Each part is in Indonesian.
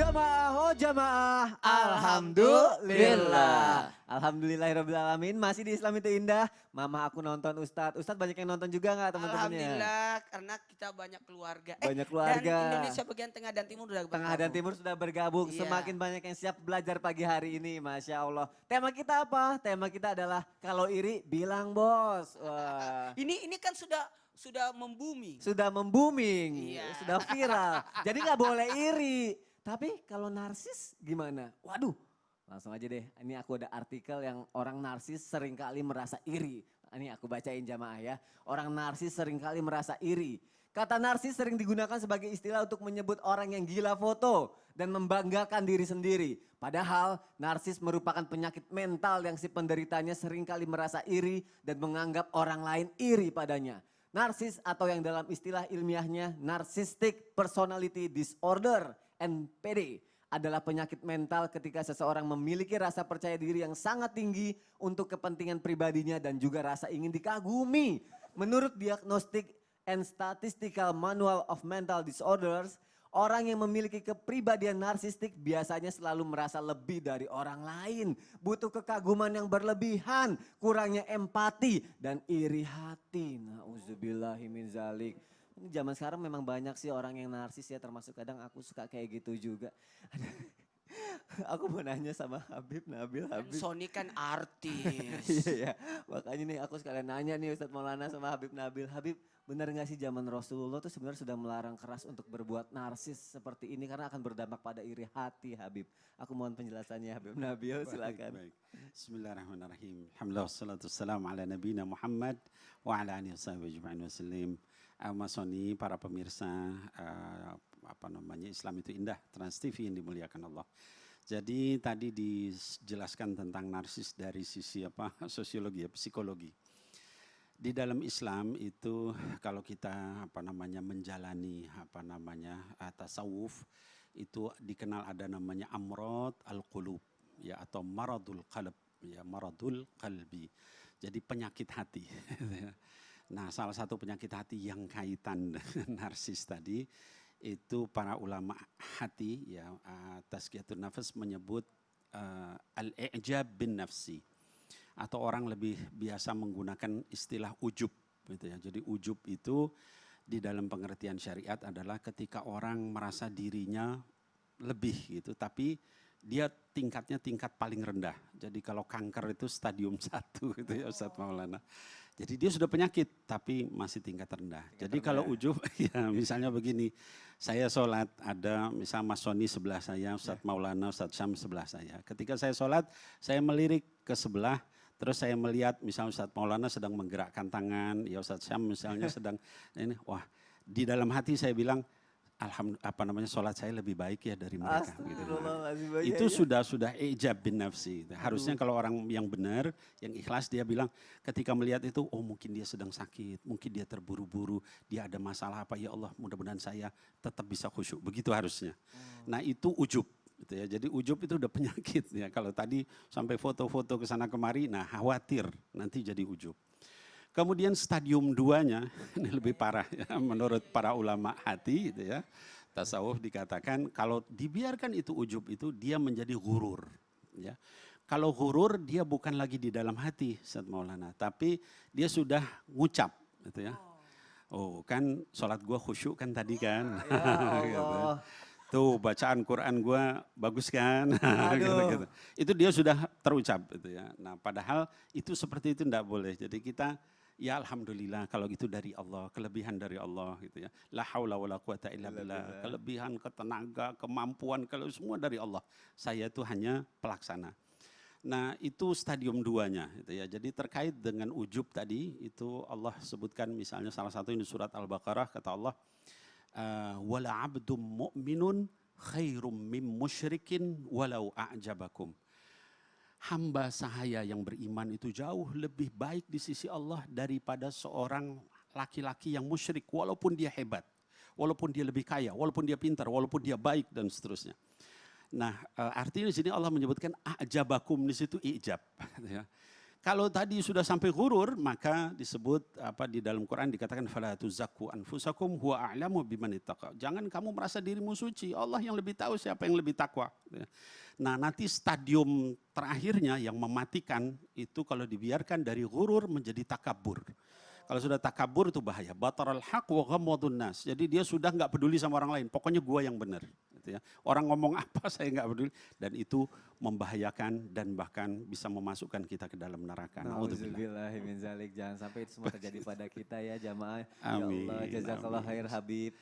Jamaah, oh jamaah, Alhamdulillah. Alhamdulillahirrabbilalamin, masih di Islam itu indah. Mama aku nonton Ustadz, Ustadz banyak yang nonton juga gak teman-temannya? Alhamdulillah karena kita banyak keluarga. Banyak Dan keluarga. Indonesia bagian tengah dan timur udah Tengah dan bergabung. Timur sudah bergabung, Iya. semakin banyak yang siap belajar pagi hari ini, Masya Allah. Tema kita apa? Tema kita adalah kalau iri bilang bos. Wah. Ini kan sudah membumi. Sudah membuming, Iya. sudah viral. Jadi nggak boleh iri. Tapi kalau narsis gimana? Waduh, langsung aja deh. Ini aku ada artikel yang orang narsis seringkali merasa iri. Ini aku bacain jamaah ya. Orang narsis seringkali merasa iri. Kata narsis sering digunakan sebagai istilah untuk menyebut orang yang gila foto dan membanggakan diri sendiri. Padahal narsis merupakan penyakit mental yang si penderitanya seringkali merasa iri dan menganggap orang lain iri padanya. Narsis atau yang dalam istilah ilmiahnya Narcissistic Personality Disorder (NPD) adalah penyakit mental ketika seseorang memiliki rasa percaya diri yang sangat tinggi untuk kepentingan pribadinya dan juga rasa ingin dikagumi. Menurut Diagnostic and Statistical Manual of Mental Disorders, orang yang memiliki kepribadian narsistik biasanya selalu merasa lebih dari orang lain, butuh kekaguman yang berlebihan, kurangnya empati dan iri hati. Nauzubillahi min zalik. Ini zaman sekarang memang banyak sih orang yang narsis ya, termasuk kadang aku suka kayak gitu juga. Aku mau nanya sama Habib, Nabil, Habib. Sony kan artis. Iya ya, makanya nih aku sekalian nanya nih Ustadz Maulana sama Habib Nabil. Habib, benar nggak sih zaman Rasulullah tuh sebenarnya sudah melarang keras untuk berbuat narsis seperti ini karena akan berdampak pada iri hati, Habib. Aku mohon penjelasannya Habib Nabil, silakan. Baik. Bismillahirrahmanirrahim. Alhamdulillah wassalatu wassalamu ala nabiyina Muhammad wa ala alihi wasallam. Mas Sony, para pemirsa Islam itu indah, Trans TV yang dimuliakan Allah. Jadi tadi dijelaskan tentang narsis dari sisi sosiologi, psikologi. Di dalam Islam itu kalau kita menjalani tasawuf itu dikenal ada namanya amrad al-qulub ya atau maradul qalb ya, maradul qalbi. Jadi penyakit hati. Nah, salah satu penyakit hati yang kaitan dengan narsis tadi itu para ulama hati ya, tazkiyatun nafas menyebut al-i'jab bin nafsi, atau orang lebih biasa menggunakan istilah ujub gitu ya. Jadi ujub itu di dalam pengertian syariat adalah ketika orang merasa dirinya lebih gitu, tapi dia tingkatnya tingkat paling rendah. Jadi kalau kanker itu stadium 1 gitu ya Ustadz Maulana. Jadi dia sudah penyakit tapi masih tingkat rendah. Jadi kalau ujub ya misalnya begini, saya sholat ada misal Mas Sony sebelah saya, Ustadz Maulana, Ustadz Syam sebelah saya. Ketika saya sholat saya melirik ke sebelah, terus saya melihat misal Ustadz Maulana sedang menggerakkan tangan, ya Ustadz Syam misalnya sedang ini, wah di dalam hati saya bilang, sholat saya lebih baik ya dari mereka. Gitu. Itu sudah ijab bin nafsi. Harusnya kalau orang yang benar, yang ikhlas dia bilang ketika melihat itu, oh mungkin dia sedang sakit, mungkin dia terburu-buru, dia ada masalah apa, ya Allah mudah-mudahan saya tetap bisa khusyuk. Begitu harusnya. Nah itu ujub. Gitu ya. Jadi ujub itu udah penyakit ya. Kalau tadi sampai foto-foto ke sana kemari, nah khawatir nanti jadi ujub. Kemudian stadium 2-nya ini lebih parah ya, menurut para ulama hati gitu ya. Tasawuf dikatakan kalau dibiarkan itu ujub itu dia menjadi ghurur ya. Kalau ghurur dia bukan lagi di dalam hati Ustadz Maulana, tapi dia sudah ngucap gitu ya. Oh kan sholat gua khusyuk kan tadi kan. Ya gitu. Allah. Tuh bacaan Quran gua bagus kan. gitu. Itu dia sudah terucap gitu ya. Nah padahal itu seperti itu tidak boleh. Jadi kita ya alhamdulillah kalau itu dari Allah, kelebihan dari Allah gitu ya. La haula wala quwata illa billah. Kelebihan, ketenaga, kemampuan, kalau semua dari Allah. Saya itu hanya pelaksana. Nah, itu stadium 2-nya gitu ya. Jadi terkait dengan ujub tadi itu Allah sebutkan misalnya salah satu di surat Al-Baqarah kata Allah, wala 'abdum mu'minun khairum mim musyrikin walau a'jabakum. Hamba sahaya yang beriman itu jauh lebih baik di sisi Allah daripada seorang laki-laki yang musyrik walaupun dia hebat, walaupun dia lebih kaya, walaupun dia pintar, walaupun dia baik dan seterusnya. Nah, artinya di sini Allah menyebutkan ajabakum, di situ ijab. Kalau tadi sudah sampai ghurur, maka disebut di dalam Quran dikatakan fala tuzakku anfusakum huwa a'lamu biman ittaqa. Jangan kamu merasa dirimu suci, Allah yang lebih tahu siapa yang lebih takwa. Nah, nanti stadium terakhirnya yang mematikan itu kalau dibiarkan dari ghurur menjadi takabur. Kalau sudah takabur itu bahaya. Bataral haq wa ghammadun nas. Jadi dia sudah nggak peduli sama orang lain. Pokoknya gua yang benar. Gitu ya. Orang ngomong apa saya nggak peduli. Dan itu membahayakan dan bahkan bisa memasukkan kita ke dalam neraka. Nauzubillah min zalik. Jangan sampai itu semua terjadi pada kita ya jamaah. Amin, Ya Allah, jazakallah amin. khair Habib.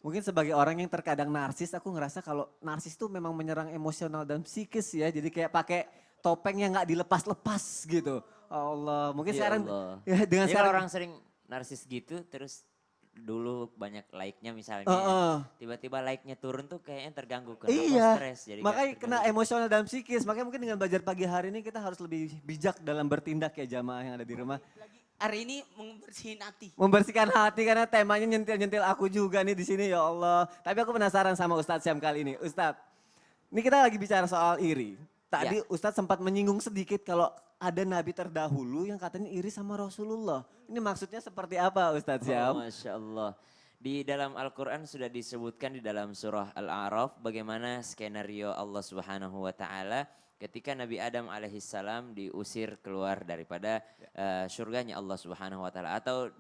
Mungkin sebagai orang yang terkadang narsis, aku ngerasa kalau narsis itu memang menyerang emosional dan psikis ya. Jadi kayak pakai topeng yang nggak dilepas-lepas gitu. Allah, mungkin Ya sekarang Allah. ya dengan Jadi sekarang kalau orang sering narsis gitu terus dulu banyak like-nya misalnya. Tiba-tiba like-nya turun tuh kayaknya terganggu. Kenapa iya, stres? Jadi makanya nggak kena terganggu. emosional dan psikis. Makanya mungkin dengan belajar pagi hari ini kita harus lebih bijak dalam bertindak ya jamaah yang ada di rumah. Hari ini membersihin hati. Membersihkan hati karena temanya nyentil-nyentil aku juga nih di sini ya Allah. Tapi aku penasaran sama Ustadz Syam kali ini. Ustadz, ini kita lagi bicara soal iri. Tadi Ustadz sempat menyinggung sedikit kalau ada nabi terdahulu yang katanya iri sama Rasulullah. Ini maksudnya seperti apa Ustadz Syam? Masya Allah. Di dalam Al-Quran sudah disebutkan di dalam surah Al-A'raf bagaimana skenario Allah Subhanahu wa Ta'ala ketika Nabi Adam alaihissalam diusir keluar daripada surganya Allah Subhanahu wa Ta'ala atau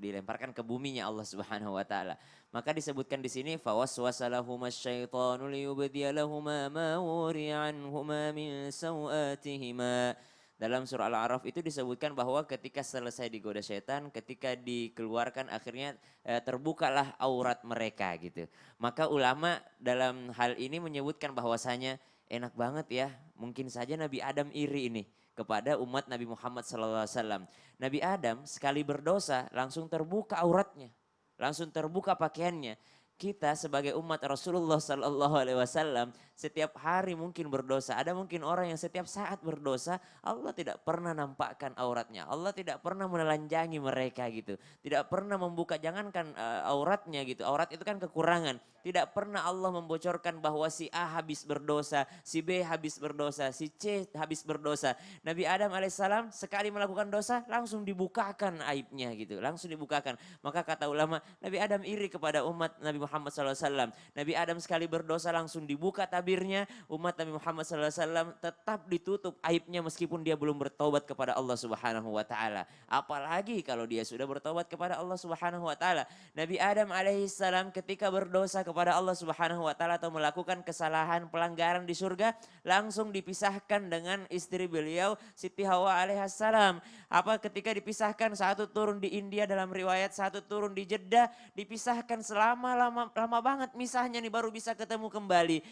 dilemparkan ke buminya Allah Subhanahu wa Ta'ala. Maka disebutkan di sini fawaswasa lahuma asyaitanu liyubdiya lahuma ma wuri'a anhuma min sawatihima. Dalam surah Al-A'raf itu disebutkan bahwa ketika selesai digoda setan, ketika dikeluarkan akhirnya terbukalah aurat mereka gitu. Maka ulama dalam hal ini menyebutkan bahwasanya enak banget ya, mungkin saja Nabi Adam iri ini kepada umat Nabi Muhammad SAW. Nabi Adam sekali berdosa langsung terbuka auratnya, langsung terbuka pakaiannya. Kita sebagai umat Rasulullah SAW setiap hari mungkin berdosa. Ada mungkin orang yang setiap saat berdosa, Allah tidak pernah nampakkan auratnya. Allah tidak pernah menelanjangi mereka gitu. Tidak pernah membuka, jangankan auratnya gitu. Aurat itu kan kekurangan. Tidak pernah Allah membocorkan bahwa si A habis berdosa, si B habis berdosa, si C habis berdosa. Nabi Adam alaihissalam sekali melakukan dosa langsung dibukakan aibnya gitu. Langsung dibukakan. Maka kata ulama, Nabi Adam iri kepada umat Nabi Muhammad SAW. Nabi Adam sekali berdosa langsung dibuka tabirnya. Umat Nabi Muhammad SAW tetap ditutup aibnya meskipun dia belum bertobat kepada Allah Subhanahu wa Ta'ala. Apalagi kalau dia sudah bertobat kepada Allah Subhanahu wa Ta'ala. Nabi Adam alaihissalam ketika berdosa kepada Allah Subhanahu wa Ta'ala atau melakukan kesalahan pelanggaran di surga, langsung dipisahkan dengan istri beliau Siti Hawa alaihissalam. Apa ketika dipisahkan, satu turun di India dalam riwayat, satu turun di Jeddah, dipisahkan selama lama banget misahnya nih baru bisa ketemu kembali.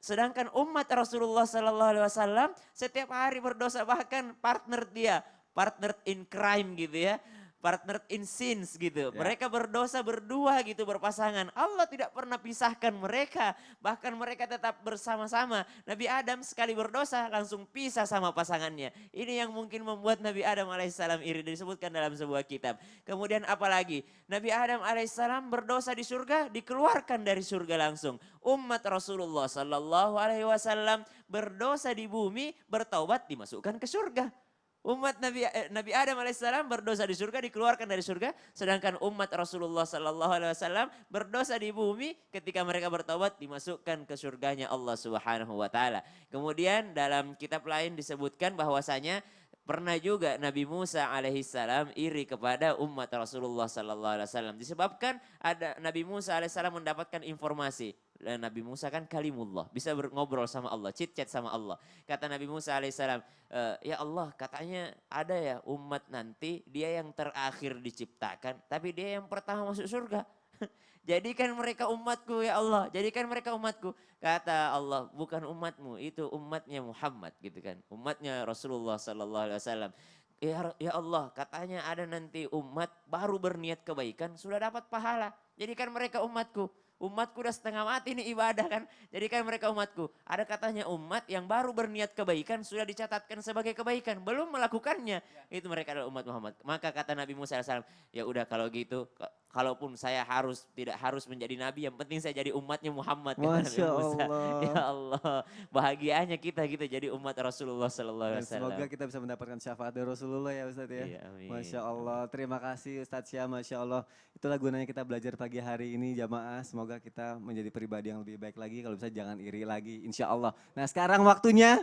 Sedangkan umat Rasulullah Sallallahu Alaihi Wasallam setiap hari berdosa, bahkan partner dia, partner in crime gitu ya. Partner in sins gitu. Mereka berdosa berdua gitu berpasangan. Allah tidak pernah pisahkan mereka. Bahkan mereka tetap bersama-sama. Nabi Adam sekali berdosa langsung pisah sama pasangannya. Ini yang mungkin membuat Nabi Adam alaihissalam iri, disebutkan dalam sebuah kitab. Kemudian apalagi Nabi Adam alaihissalam berdosa di surga, dikeluarkan dari surga langsung. Umat Rasulullah sallallahu alaihi wasallam berdosa di bumi, bertaubat dimasukkan ke surga. Umat Nabi Adam alaihissalam berdosa di surga, dikeluarkan dari surga. Sedangkan umat Rasulullah sallallahu alaihi wasallam berdosa di bumi, ketika mereka bertaubat dimasukkan ke surganya Allah Subhanahu wa Ta'ala. Kemudian dalam kitab lain disebutkan bahwasanya pernah juga Nabi Musa alaihissalam iri kepada umat Rasulullah sallallahu alaihi wasallam. Disebabkan ada Nabi Musa alaihissalam mendapatkan informasi. Dan Nabi Musa kan kalimullah, bisa ngobrol sama Allah, chit-chat sama Allah. Kata Nabi Musa alaihissalam, ya Allah katanya ada ya umat nanti dia yang terakhir diciptakan, tapi dia yang pertama masuk surga. Jadikan mereka umatku ya Allah, jadikan mereka umatku. Kata Allah, bukan umatmu, itu umatnya Muhammad gitu kan. Umatnya Rasulullah sallallahu alaihi wasallam. Ya Allah, katanya ada nanti umat baru berniat kebaikan sudah dapat pahala. Jadikan mereka umatku. Umatku udah setengah mati nih ibadah kan. Jadikan mereka umatku. Ada katanya umat yang baru berniat kebaikan sudah dicatatkan sebagai kebaikan. Belum melakukannya. Itu mereka adalah umat Muhammad. Maka kata Nabi Musa AS, ya udah kalau gitu. Kalaupun saya tidak harus menjadi nabi, yang penting saya jadi umatnya Muhammad, kata Nabi Masya Musa. Ya Allah. Allah, bahagianya kita gitu jadi umat Rasulullah Sallallahu Dan Alaihi Wasallam. semoga kita bisa mendapatkan syafaat dari Rasulullah ya Ustadz ya. Iya, amin. Masya Allah. Terima kasih Ustadz Syah, Masya Allah. Itulah gunanya kita belajar pagi hari ini jamaah. Semoga kita menjadi pribadi yang lebih baik lagi. Kalau bisa jangan iri lagi, insya Allah. Nah sekarang waktunya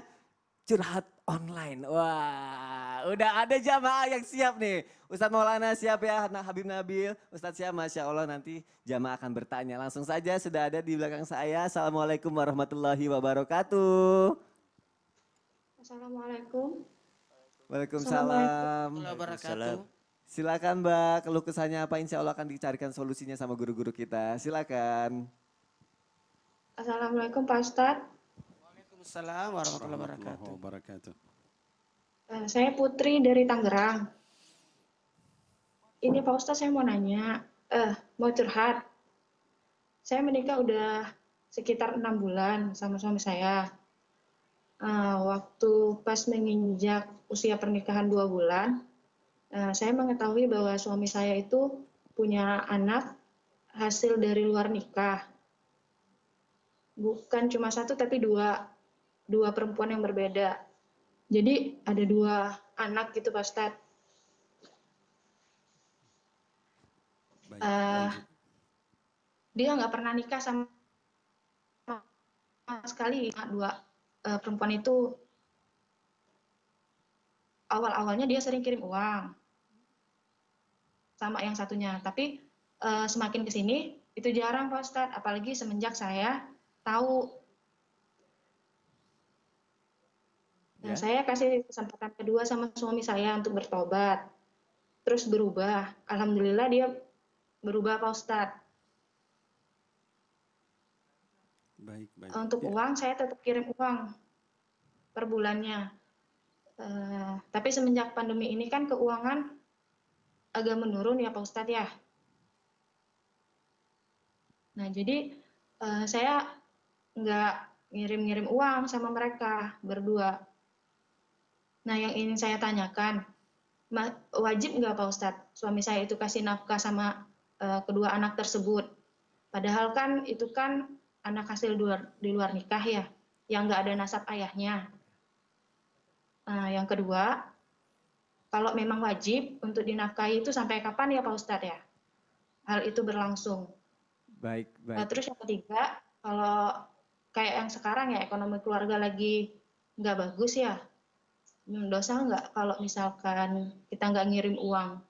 curhat online. Wah, udah ada jamaah yang siap nih. Ustadz Maulana siap ya, nah Habib Nabil. Ustadz Syah, Masya Allah nanti jamaah akan bertanya. Langsung saja sudah ada di belakang saya. Assalamualaikum warahmatullahi wabarakatuh. Assalamualaikum. Waalaikumsalam. Wabarakatuh. Silakan Mbak, keluh kesahnya apa, insya Allah akan dicarikan solusinya sama guru-guru kita. Silakan. Assalamualaikum Pak Ustadz. Waalaikumsalam warahmatullahi Warahmatullahi wabarakatuh. wabarakatuh. Saya Putri dari Tangerang. Ini Pak Ustadz saya mau nanya, mau curhat. Saya menikah udah sekitar 6 bulan sama suami saya. Waktu pas menginjak usia pernikahan 2 bulan, saya mengetahui bahwa suami saya itu punya anak hasil dari luar nikah. Bukan cuma satu tapi dua perempuan yang berbeda. Jadi ada 2 anak gitu Pak Ustadz. Baik, lanjut. Dia nggak pernah nikah sama sekali. 2 perempuan itu awal-awalnya dia sering kirim uang sama yang satunya. Tapi semakin kesini itu jarang Pak Ustadz. Apalagi semenjak saya tahu. Nah, saya kasih kesempatan kedua sama suami saya untuk bertobat. Terus berubah. Alhamdulillah dia berubah Pak Ustadz. Baik, baik. Untuk uang saya tetap kirim uang per bulannya. Tapi semenjak pandemi ini kan keuangan agak menurun ya Pak Ustadz ya. Nah jadi saya nggak ngirim-ngirim uang sama mereka berdua. Nah yang ingin saya tanyakan, wajib nggak Pak Ustadz suami saya itu kasih nafkah sama kedua anak tersebut? Padahal kan itu kan anak hasil di luar nikah ya, yang nggak ada nasab ayahnya. Yang kedua, kalau memang wajib untuk dinafkahi itu sampai kapan ya Pak Ustadz ya? Hal itu berlangsung. Baik, baik. Terus yang ketiga, kalau kayak yang sekarang ya ekonomi keluarga lagi nggak bagus ya, dosa nggak kalau misalkan kita nggak ngirim uang?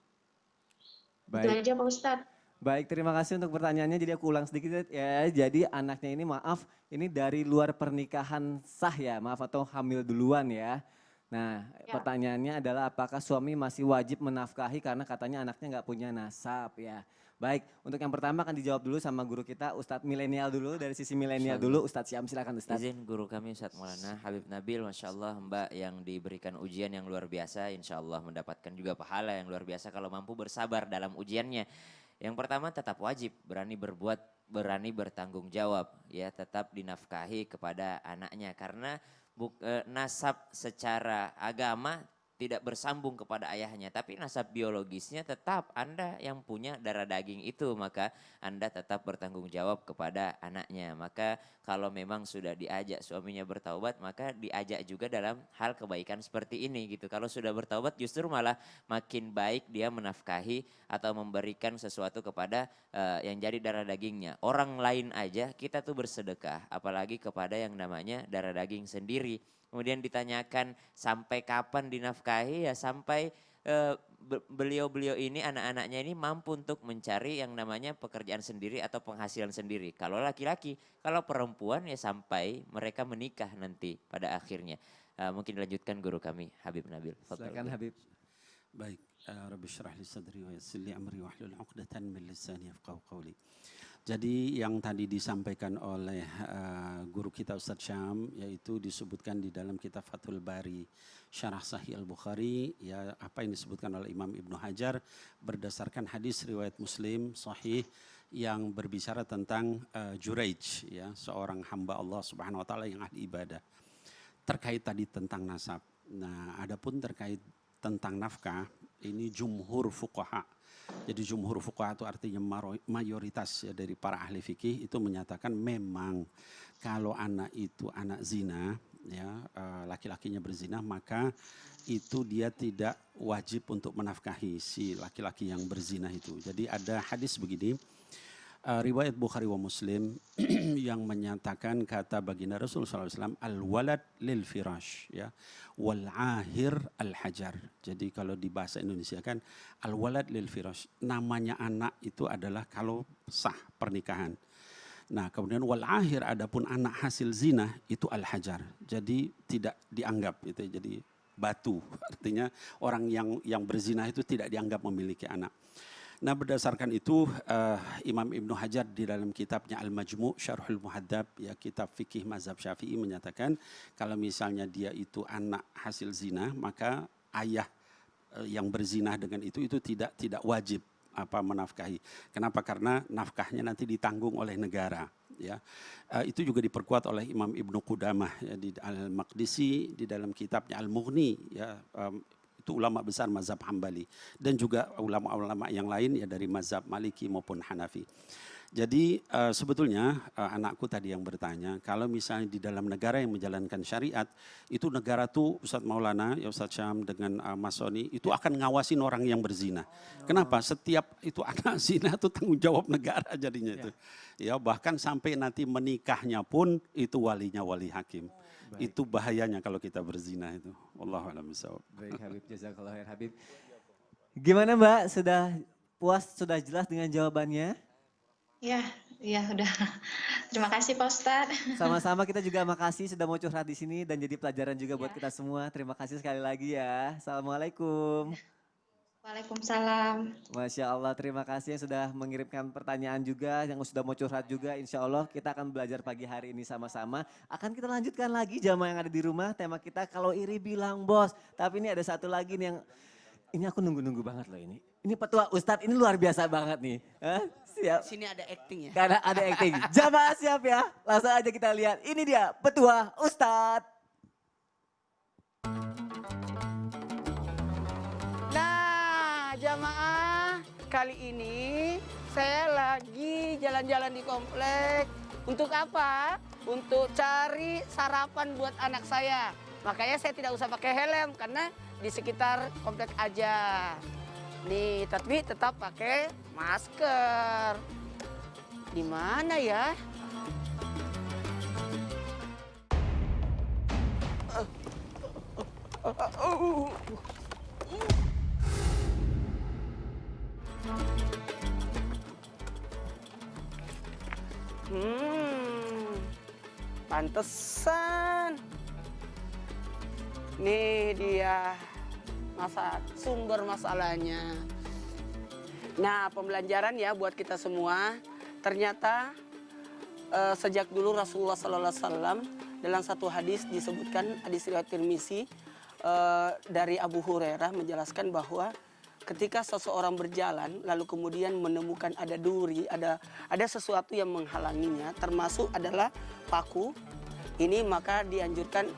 Itu Baik. aja Pak Ustadz. Baik, terima kasih untuk pertanyaannya. Jadi aku ulang sedikit ya. Jadi anaknya ini maaf, ini dari luar pernikahan sah ya, maaf atau hamil duluan ya. Nah Ya. pertanyaannya adalah apakah suami masih wajib menafkahi karena katanya anaknya nggak punya nasab ya. Baik, untuk yang pertama akan dijawab dulu sama guru kita Ustadz milenial dulu, dari sisi milenial dulu. Ustadz Syam, silakan Ustadz. Izin guru kami Ustadz Maulana Habib Nabil, Masya Allah Mbak yang diberikan ujian yang luar biasa, Insya Allah mendapatkan juga pahala yang luar biasa kalau mampu bersabar dalam ujiannya. Yang pertama tetap wajib, berani berbuat, berani bertanggung jawab, ya tetap dinafkahi kepada anaknya. Karena nasab secara agama tidak bersambung kepada ayahnya, tapi nasab biologisnya tetap Anda yang punya darah daging itu, maka Anda tetap bertanggung jawab kepada anaknya. Maka kalau memang sudah diajak suaminya bertaubat, maka diajak juga dalam hal kebaikan seperti ini gitu. Kalau sudah bertaubat justru malah makin baik dia menafkahi atau memberikan sesuatu kepada yang jadi darah dagingnya. Orang lain aja kita tuh bersedekah, apalagi kepada yang namanya darah daging sendiri. Kemudian ditanyakan sampai kapan dinafkahi, ya sampai beliau-beliau ini, anak-anaknya ini mampu untuk mencari yang namanya pekerjaan sendiri atau penghasilan sendiri. Kalau laki-laki, kalau perempuan ya sampai mereka menikah nanti pada akhirnya. Mungkin dilanjutkan guru kami Habib Nabil. Silakan Habib. Baik, Rabbi syrah li sadri wa yassir li amri wahlul 'uqdatan min lisani yafqahu qawli. Jadi yang tadi disampaikan oleh guru kita Ustadz Syam, yaitu disebutkan di dalam kitab Fathul Bari Syarah Sahih Al-Bukhari, ya apa yang disebutkan oleh Imam Ibnu Hajar berdasarkan hadis riwayat Muslim sahih yang berbicara tentang Juraij, ya, seorang hamba Allah Subhanahu wa taala yang ahli ibadah. Terkait tadi tentang nasab. Nah, adapun terkait tentang nafkah, ini jumhur fuqaha. Jadi jumhur fuqaha itu artinya mayoritas ya dari para ahli fikih itu menyatakan memang kalau anak itu anak zina, ya, laki-lakinya berzina, maka itu dia tidak wajib untuk menafkahi si laki-laki yang berzina itu. Jadi ada hadis begini, riwayat Bukhari wa Muslim yang menyatakan kata baginda Rasulullah SAW, al-walad lil firash, ya, wal ahir al hajar. Jadi kalau di bahasa Indonesia kan al-walad lil firash, namanya anak itu adalah kalau sah pernikahan. Nah kemudian wal ahir, adapun anak hasil zina itu al hajar. Jadi tidak dianggap itu, jadi batu. Artinya orang yang berzina itu tidak dianggap memiliki anak. Nah berdasarkan itu Imam Ibnu Hajar di dalam kitabnya Al-Majmu' Syarhul Muhadzab, ya, kitab fikih mazhab Syafi'i, menyatakan kalau misalnya dia itu anak hasil zina, maka ayah yang berzina dengan itu tidak wajib menafkahi. Kenapa? Karena nafkahnya nanti ditanggung oleh negara, ya. Itu juga diperkuat oleh Imam Ibnu Qudamah, ya, di Al-Maqdisi di dalam kitabnya Al-Mughni, ya, itu ulama besar mazhab Hambali, dan juga ulama-ulama yang lain ya dari mazhab Maliki maupun Hanafi. Jadi sebetulnya anakku tadi yang bertanya, kalau misalnya di dalam negara yang menjalankan syariat, itu negara tuh Ustadz Maulana, ya Ustadz Syam dengan Mas Soni, itu akan ngawasin orang yang berzina. Kenapa? Setiap itu anak zina itu tanggung jawab negara jadinya itu. Ya, bahkan sampai nanti menikahnya pun itu walinya wali hakim. Baik. Itu bahayanya kalau kita berzina itu. Wallahu a'lam bishawab. Baik Habib, jazakallah khair Habib. Gimana Mbak, sudah puas, sudah jelas dengan jawabannya? Ya, udah. Terima kasih Pak Ustadz. Sama-sama, kita juga makasih sudah mau curhat di sini dan jadi pelajaran juga buat kita semua. Terima kasih sekali lagi ya. Assalamualaikum. Waalaikumsalam. Masya Allah, terima kasih yang sudah mengirimkan pertanyaan juga, yang sudah mau curhat juga. Insya Allah kita akan belajar pagi hari ini sama-sama. Akan kita lanjutkan lagi jamaah yang ada di rumah. Tema kita kalau iri bilang bos. Tapi ini ada satu lagi nih yang, ini aku nunggu-nunggu banget loh ini. Ini petua Ustadz ini luar biasa banget nih. Siap. Sini ada acting ya. Karena ada acting. Jamaah siap ya. Langsung aja kita lihat. Ini dia petua Ustadz. Nah, jamaah, kali ini saya lagi jalan-jalan di komplek. Untuk apa? Untuk cari sarapan buat anak saya. Makanya saya tidak usah pakai helm karena di sekitar komplek aja. Nih, tapi tetap pakai masker. Di mana ya? Pantesan. Nih dia sumber masalahnya. Nah, pembelajaran ya buat kita semua. Ternyata sejak dulu Rasulullah SAW dalam satu hadis disebutkan, hadis riwayat Tirmizi dari Abu Hurairah menjelaskan bahwa ketika seseorang berjalan lalu kemudian menemukan ada duri, ada sesuatu yang menghalanginya, termasuk adalah paku, ini maka dianjurkan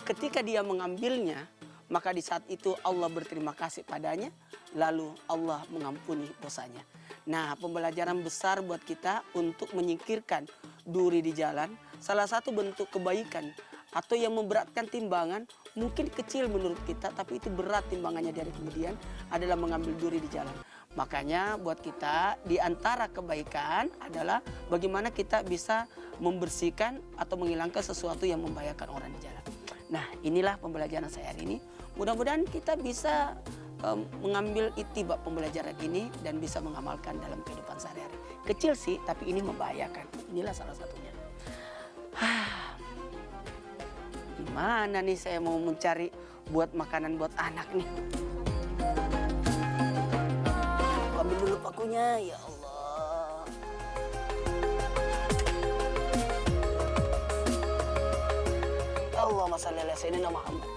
ketika dia mengambilnya, maka di saat itu Allah berterima kasih padanya, lalu Allah mengampuni dosanya. Nah, pembelajaran besar buat kita untuk menyingkirkan duri di jalan, salah satu bentuk kebaikan atau yang memberatkan timbangan, mungkin kecil menurut kita, tapi itu berat timbangannya dari kemudian adalah mengambil duri di jalan. Makanya buat kita di antara kebaikan adalah bagaimana kita bisa membersihkan atau menghilangkan sesuatu yang membahayakan orang di jalan. Nah, inilah pembelajaran saya hari ini. Mudah-mudahan kita bisa mengambil itibak pembelajaran ini dan bisa mengamalkan dalam kehidupan sehari-hari. Kecil sih, tapi ini membahayakan. Inilah salah satunya. Gimana nih saya mau mencari buat makanan buat anak nih. Ambil dulu pakunya, ya Allah. Allahumma shalli ala sayyidina Muhammad.